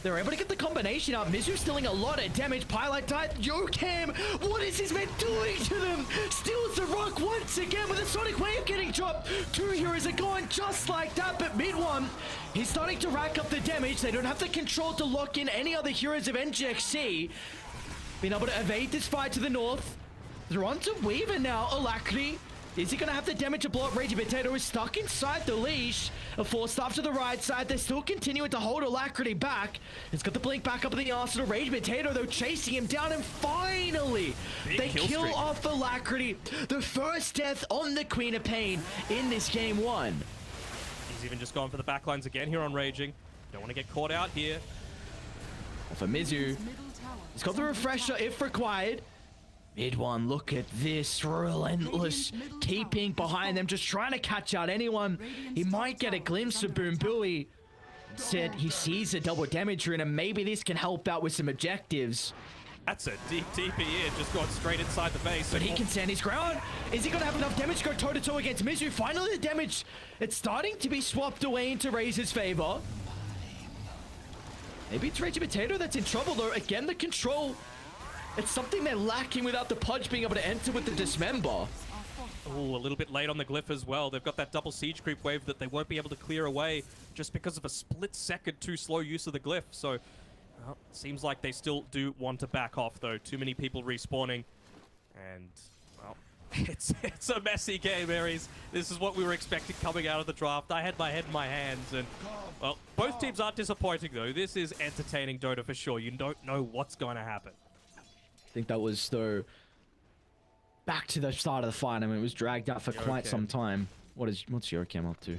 They're able to get the combination out. Mizu's dealing a lot of damage. Pylite died. Yokam, what is this man doing to them? Steals the rock once again with a Sonic Wave getting dropped. Two heroes are going just like that, but Mid One, he's starting to rack up the damage. They don't have the control to lock in any other heroes of NGX.SEA. Being able to evade this fight to the north. They're on to Weaver now. Alacrity. Is he going to have the damage to blow up? Raging Potato is stuck inside the leash. A force staff to the right side. They're still continuing to hold Alacrity back. It's got the blink back up in the arsenal. Raging Potato, though, chasing him down. And finally, they kill off Alacrity. The first death on the Queen of Pain in this game one. He's even just gone for the backlines again here on Raging. Don't want to get caught out here. For Mizu, he's got the refresher if required. Mid one, look at this relentless keeping behind them, just trying to catch out anyone. He might get a glimpse of Boom Booey. Said he sees a double damage rune, and maybe this can help out with some objectives. That's a deep TP in, just going straight inside the base. But he can stand his ground. Is he going to have enough damage to go toe-to-toe against Mizu? Finally, the damage, it's starting to be swapped away into Razor's favor. Maybe it's Raging Potato that's in trouble, though. Again, the control. It's something they're lacking without the Pudge being able to enter with the Dismember. Oh, a little bit late on the Glyph as well. They've got that double siege creep wave that they won't be able to clear away just because of a split second too slow use of the Glyph. So, well, seems like they still do want to back off, though. Too many people respawning. And, well, it's a messy game, Aries. This is what we were expecting coming out of the draft. I had my head in my hands, and, well, both teams aren't disappointing, though. This is entertaining Dota for sure. You don't know what's going to happen. I think that was, though, back to the start of the fight. I mean, it was dragged out for quite some time. What's Yorkem up to?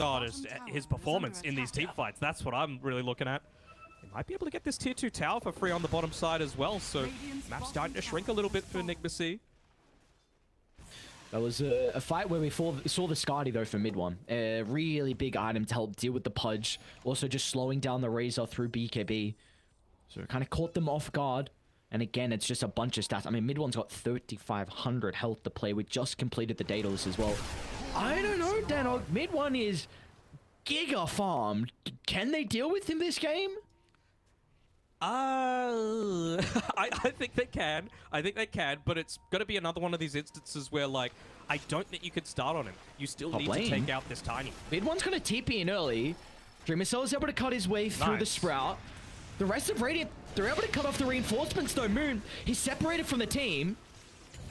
Oh, just his performance in these team fights. That's what I'm really looking at. They might be able to get this tier 2 tower for free on the bottom side as well. So map's starting to shrink a little bit for Nigma.SEA. That was a fight where we saw the Skadi, though, for mid one. A really big item to help deal with the Pudge. Also just slowing down the Razor through BKB. So it kind of caught them off guard. And again, it's just a bunch of stats. I mean, mid one's got 3,500 health to play. We just completed the Daedalus as well. I don't know, Danog. Mid one is giga farmed. Can they deal with him this game? I think they can. I think they can, but it's going to be another one of these instances where, like, I don't think you could start on him. You still need to take out this Tiny. Mid one's going to TP in early. Dreamer Cell is able to cut his way through the Sprout. The rest of Radiant, they're able to cut off the reinforcements, though. Moon, he's separated from the team.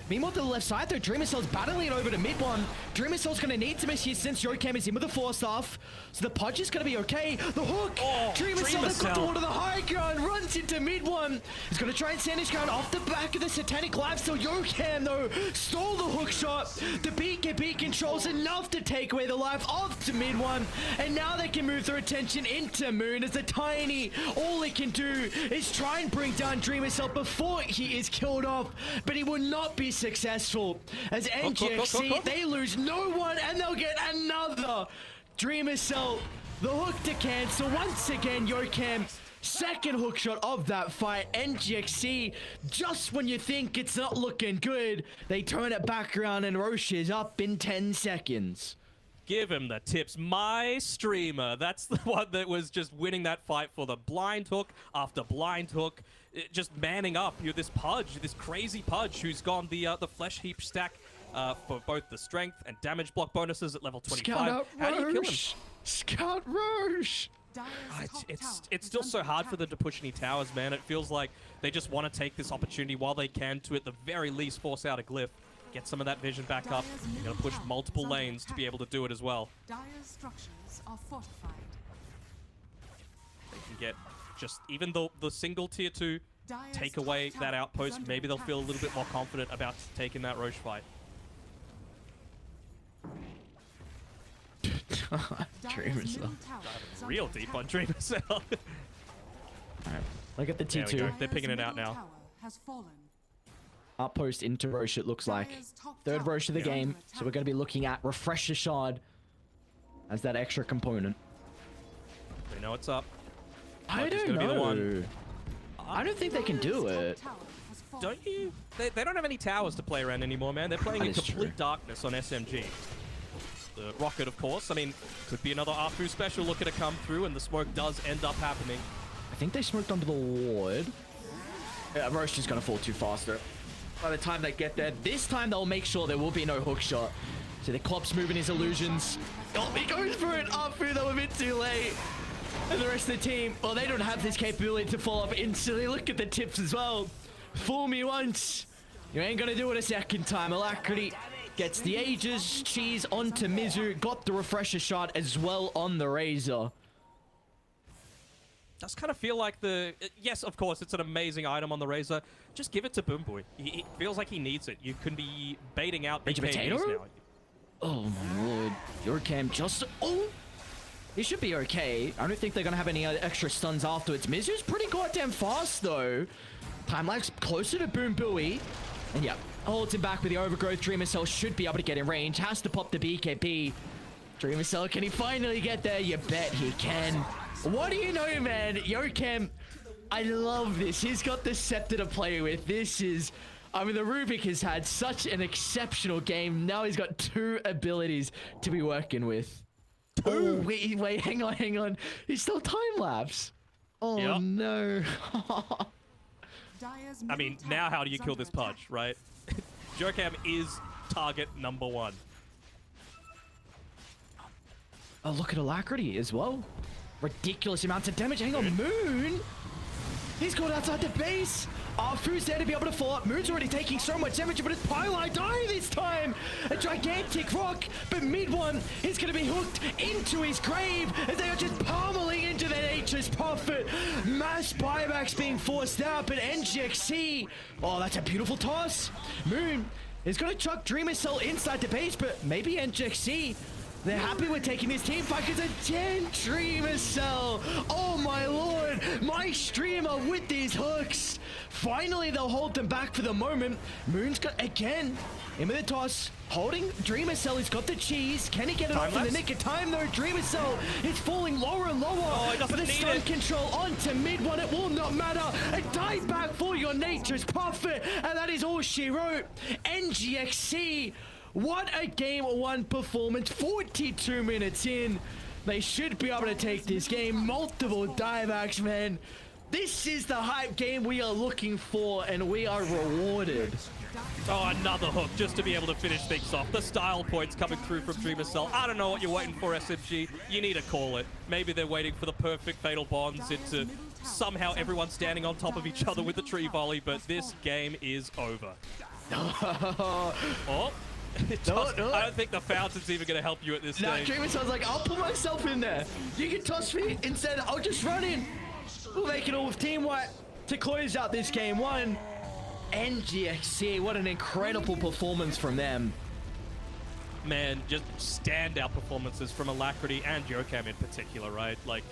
Meanwhile, to the left side, though, Dreamer Cell's battling it over to mid one. Dreamer Cell's going to need some issues since Yorkem is in with the Force Staff. So the Pudge is going to be okay. The hook! Dreamer Cell has got to the high ground, runs into mid one. He's going to try and stand his ground off the back of the Satanic Lifesteal. Yorkem, though, stole the hook shot. The BKB controls enough to take away the life of the mid one. And now they can move their attention into Moon as the Tiny, all he can do is try and bring down Dreamer Cell before he is killed off. But he will not be successful as NGX.SEA, they lose no one and they'll get another Dreamer Cell. The hook to cancel once again. Yorkem, second hook shot of that fight. NGX.SEA, just when you think it's not looking good, they turn it back around and Roche is up in 10 seconds. Give him the tips. My streamer. That's the one that was just winning that fight for the blind hook after blind hook. Just manning up. You're this Pudge, this crazy Pudge who's gone the flesh heap stack for both the strength and damage block bonuses at level 25. Scout How do you kill him? Scout Roche! It's still so hard for them to push any towers, man. It feels like they just want to take this opportunity while they can to, at the very least, force out a Glyph. Get some of that vision back up. You're going to push multiple lanes to be able to do it as well. Dire's structures are fortified. They can get just, even though the single tier 2, take away that outpost, maybe they'll feel a little bit more confident about taking that Roche fight. Dreamer Cell. Real deep on Dreamer Cell. Alright, look at the There we T2. go. They're picking it out now. Outpost into Roche, it looks like. Third Roche of the game, so we're going to be looking at Refresher Shard as that extra component. They know it's up. I don't know. I don't think they can do it. Don't you? They don't have any towers to play around anymore, man. They're playing in complete darkness on SMG. The rocket, of course. I mean, could be another Arfu special looking to come through, and the smoke does end up happening. I think they smoked onto the ward. Yeah, Roche is going to fall too fast, though. By the time they get there, this time they'll make sure there will be no hook shot. So the Klopp's moving his illusions. Oh, he goes for it. Arfu, though, a bit too late. And the rest of the team, well, they don't have this capability to follow up instantly. Look at the tips as well. Fool me once, you ain't gonna do it a second time. Alacrity gets the Aegis, cheese onto Mizu, got the refresher shot as well on the Razor. Does kind of feel like the... Yes, of course, it's an amazing item on the Razor. Just give it to Boom Boy. He feels like he needs it. You can be baiting out BKBs now. Oh my lord. Yorkem just... Oh! He should be okay. I don't think they're going to have any extra stuns afterwards. Mizu's pretty goddamn fast, though. Time lapse closer to Boom Booey. And yeah, holds him back with the overgrowth. Dreamer Cell should be able to get in range. Has to pop the BKB. Dreamer Cell, can he finally get there? You bet he can. What do you know, man? Yokem, I love this. He's got the scepter to play with. This is... I mean, the Rubik has had such an exceptional game. Now he's got 2 abilities to be working with. Oh, wait, hang on. He's still time-lapse. Oh, yep. No. I mean, now how do you kill this Pudge, right? Jokam is target number 1. Oh, look at Alacrity as well. Ridiculous amounts of damage. Hang on, Moon. He's gone outside the base. Fu's there to be able to follow up. Moon's already taking so much damage, but it's Pylite Die this time. A gigantic rock, but mid one is going to be hooked into his grave as they are just pummeling into their Nature's Prophet. Mass buybacks being forced out, but NGX.SEA. Oh, that's a beautiful toss. Moon is going to chuck Dreamer Cell inside the base, but maybe NGX.SEA. They're happy with taking this team fight because a 10 Dreamer Cell. Oh my lord, my streamer with these hooks. Finally, they'll hold them back for the moment. Moon's got, again, in with the toss, holding Dreamer Cell. He's got the cheese. Can he get it off in the nick of time though? Dreamer Cell is falling lower and lower. Oh, he doesn't but the stun control onto mid one, it will not matter. A dive back for your Nature's Prophet, and that is all she wrote. NGX.SEA. What a game 1 performance, 42 minutes in. They should be able to take this game. Multiple dive-backs, man. This is the hype game we are looking for, and we are rewarded. Oh, another hook just to be able to finish things off. The style points coming through from Dreamer Cell. I don't know what you're waiting for, SMG. You need to call it. Maybe they're waiting for the perfect fatal bonds into somehow everyone standing on top of each other with the tree volley, but this game is over. Oh. I don't think the fountain's even going to help you at this stage. Dreamer Cell's like, I'll put myself in there. You can toss me. Instead, I'll just run in. We'll make it all with Team White to close out this game 1. NGX.SEA, what an incredible performance from them. Man, just standout performances from Alacrity and Yokem in particular, right? Like,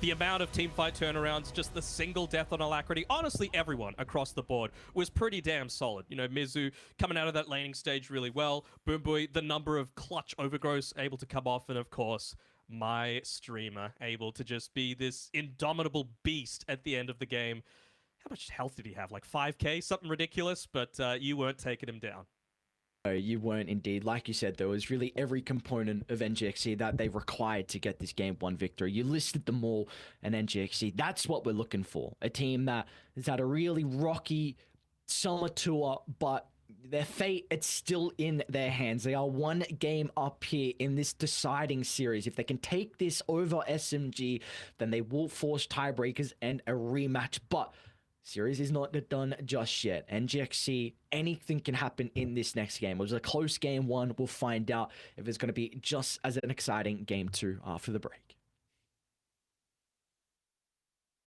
the amount of teamfight turnarounds, just the single death on Alacrity, honestly, everyone across the board was pretty damn solid. You know, Mizu coming out of that laning stage really well. Boom Boy, the number of clutch overgrowths able to come off, and of course, my streamer able to just be this indomitable beast at the end of the game. How much health did he have? Like 5k? Something ridiculous, but you weren't taking him down. No, you weren't indeed. Like you said, there was really every component of NGX.SEA that they required to get this game 1 victory. You listed them all, and NGX.SEA, that's what we're looking for. A team that has had a really rocky summer tour, but their fate, it's still in their hands. They are 1 game up here in this deciding series. If they can take this over SMG, then they will force tiebreakers and a rematch. But series is not done just yet. NGX.SEA, anything can happen in this next game. It was a close game 1. We'll find out if it's going to be just as an exciting game 2 after the break.